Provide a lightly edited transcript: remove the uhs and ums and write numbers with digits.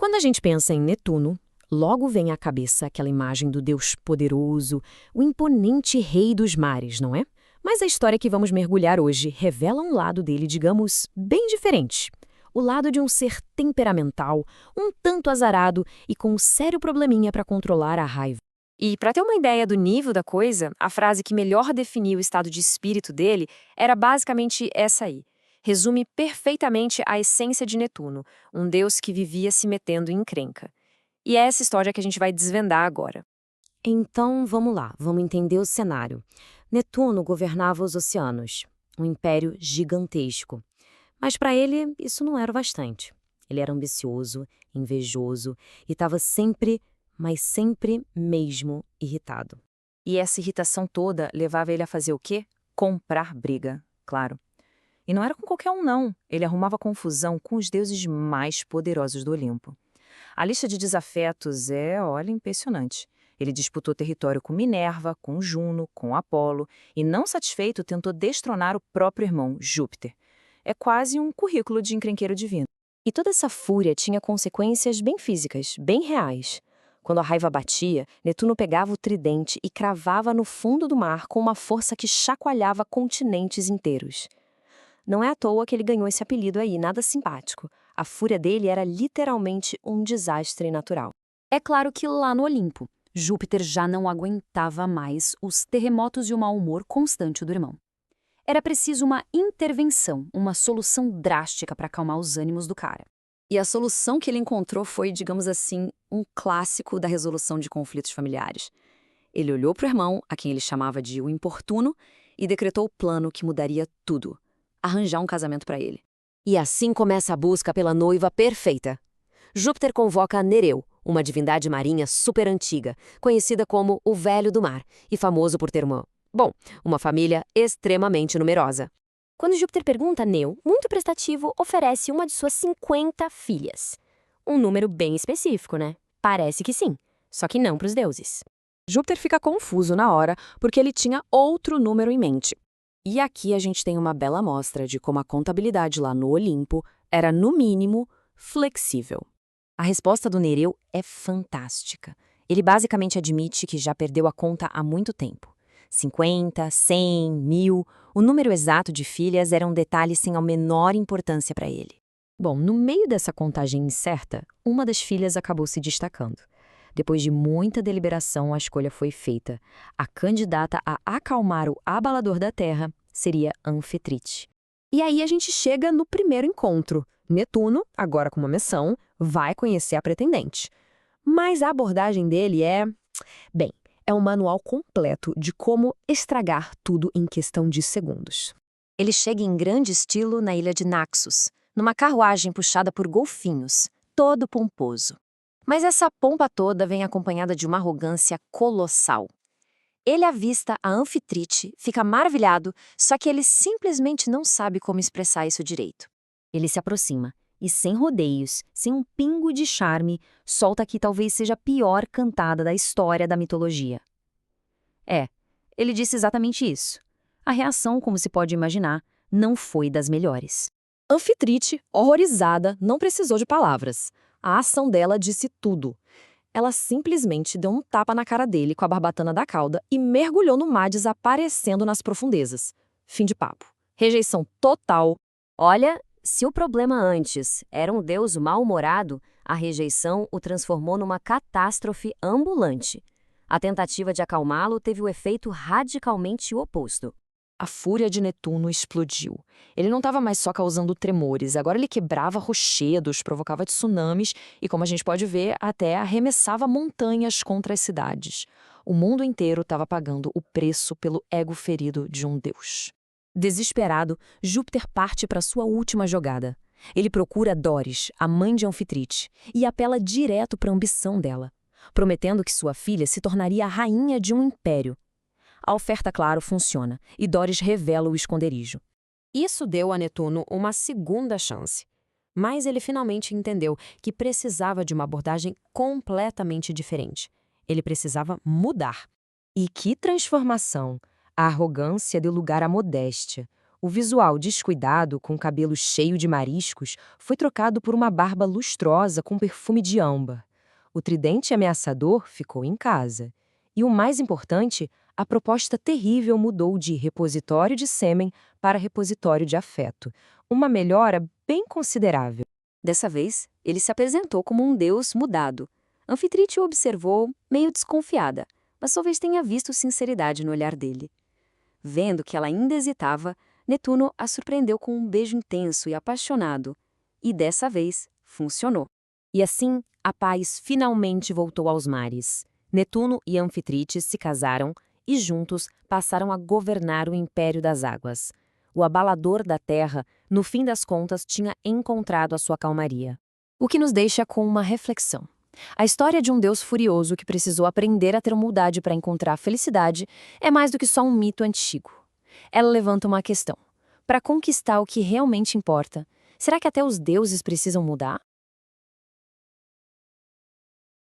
Quando a gente pensa em Netuno, logo vem à cabeça aquela imagem do deus poderoso, o imponente rei dos mares, não é? Mas a história que vamos mergulhar hoje revela um lado dele, digamos, bem diferente. O lado de um ser temperamental, um tanto azarado e com um sério probleminha para controlar a raiva. E, para ter uma ideia do nível da coisa, a frase que melhor definia o estado de espírito dele era basicamente essa aí. Resume perfeitamente a essência de Netuno, um deus que vivia se metendo em encrenca. E é essa história que a gente vai desvendar agora. Então, vamos lá, vamos entender o cenário. Netuno governava os oceanos, um império gigantesco. Mas para ele, isso não era o bastante. Ele era ambicioso, invejoso e estava sempre, mas sempre mesmo irritado. E essa irritação toda levava ele a fazer o quê? Comprar briga, claro. E não era com qualquer um, não. Ele arrumava confusão com os deuses mais poderosos do Olimpo. A lista de desafetos olha, impressionante. Ele disputou território com Minerva, com Juno, com Apolo, e não satisfeito tentou destronar o próprio irmão, Júpiter. É quase um currículo de encrenqueiro divino. E toda essa fúria tinha consequências bem físicas, bem reais. Quando a raiva batia, Netuno pegava o tridente e cravava no fundo do mar com uma força que chacoalhava continentes inteiros. Não é à toa que ele ganhou esse apelido aí, nada simpático. A fúria dele era literalmente um desastre natural. É claro que lá no Olimpo, Júpiter já não aguentava mais os terremotos e o mau humor constante do irmão. Era preciso uma intervenção, uma solução drástica para acalmar os ânimos do cara. E a solução que ele encontrou foi, digamos assim, um clássico da resolução de conflitos familiares. Ele olhou para o irmão, a quem ele chamava de o importuno, e decretou o plano que mudaria tudo: arranjar um casamento para ele. E assim começa a busca pela noiva perfeita. Júpiter convoca Nereu, uma divindade marinha super antiga, conhecida como o Velho do Mar, e famoso por ter uma família extremamente numerosa. Quando Júpiter pergunta a Neo, muito prestativo, oferece uma de suas 50 filhas. Um número bem específico, né? Parece que sim, só que não para os deuses. Júpiter fica confuso na hora porque ele tinha outro número em mente. E aqui a gente tem uma bela amostra de como a contabilidade lá no Olimpo era, no mínimo, flexível. A resposta do Nereu é fantástica. Ele basicamente admite que já perdeu a conta há muito tempo. 50, 100, 1000, o número exato de filhas era um detalhe sem a menor importância para ele. Bom, no meio dessa contagem incerta, uma das filhas acabou se destacando. Depois de muita deliberação, a escolha foi feita. A candidata a acalmar o abalador da Terra seria Anfitrite. E aí a gente chega no primeiro encontro. Netuno, agora com uma missão, vai conhecer a pretendente. Mas a abordagem dele é um manual completo de como estragar tudo em questão de segundos. Ele chega em grande estilo na ilha de Naxos, numa carruagem puxada por golfinhos, todo pomposo. Mas essa pompa toda vem acompanhada de uma arrogância colossal. Ele avista a Anfitrite, fica maravilhado, só que ele simplesmente não sabe como expressar isso direito. Ele se aproxima e, sem rodeios, sem um pingo de charme, solta a que talvez seja a pior cantada da história da mitologia. Ele disse exatamente isso. A reação, como se pode imaginar, não foi das melhores. Anfitrite, horrorizada, não precisou de palavras. A ação dela disse tudo. Ela simplesmente deu um tapa na cara dele com a barbatana da cauda e mergulhou no mar, desaparecendo nas profundezas. Fim de papo. Rejeição total. Olha, se o problema antes era um deus mal-humorado, a rejeição o transformou numa catástrofe ambulante. A tentativa de acalmá-lo teve o efeito radicalmente oposto. A fúria de Netuno explodiu. Ele não estava mais só causando tremores, agora ele quebrava rochedos, provocava tsunamis e, como a gente pode ver, até arremessava montanhas contra as cidades. O mundo inteiro estava pagando o preço pelo ego ferido de um deus. Desesperado, Júpiter parte para sua última jogada. Ele procura Doris, a mãe de Anfitrite, e apela direto para a ambição dela, prometendo que sua filha se tornaria a rainha de um império. A oferta, claro, funciona, e Doris revela o esconderijo. Isso deu a Netuno uma segunda chance. Mas ele finalmente entendeu que precisava de uma abordagem completamente diferente. Ele precisava mudar. E que transformação! A arrogância deu lugar à modéstia. O visual descuidado, com o cabelo cheio de mariscos, foi trocado por uma barba lustrosa com perfume de âmbar. O tridente ameaçador ficou em casa. E o mais importante, a proposta terrível mudou de repositório de sêmen para repositório de afeto. Uma melhora bem considerável. Dessa vez, ele se apresentou como um deus mudado. Anfitrite o observou, meio desconfiada, mas talvez tenha visto sinceridade no olhar dele. Vendo que ela ainda hesitava, Netuno a surpreendeu com um beijo intenso e apaixonado. E dessa vez, funcionou. E assim, a paz finalmente voltou aos mares. Netuno e Anfitrite se casaram e juntos passaram a governar o Império das Águas. O abalador da terra, no fim das contas, tinha encontrado a sua calmaria. O que nos deixa com uma reflexão. A história de um deus furioso que precisou aprender a ter humildade para encontrar a felicidade é mais do que só um mito antigo. Ela levanta uma questão. Para conquistar o que realmente importa, será que até os deuses precisam mudar?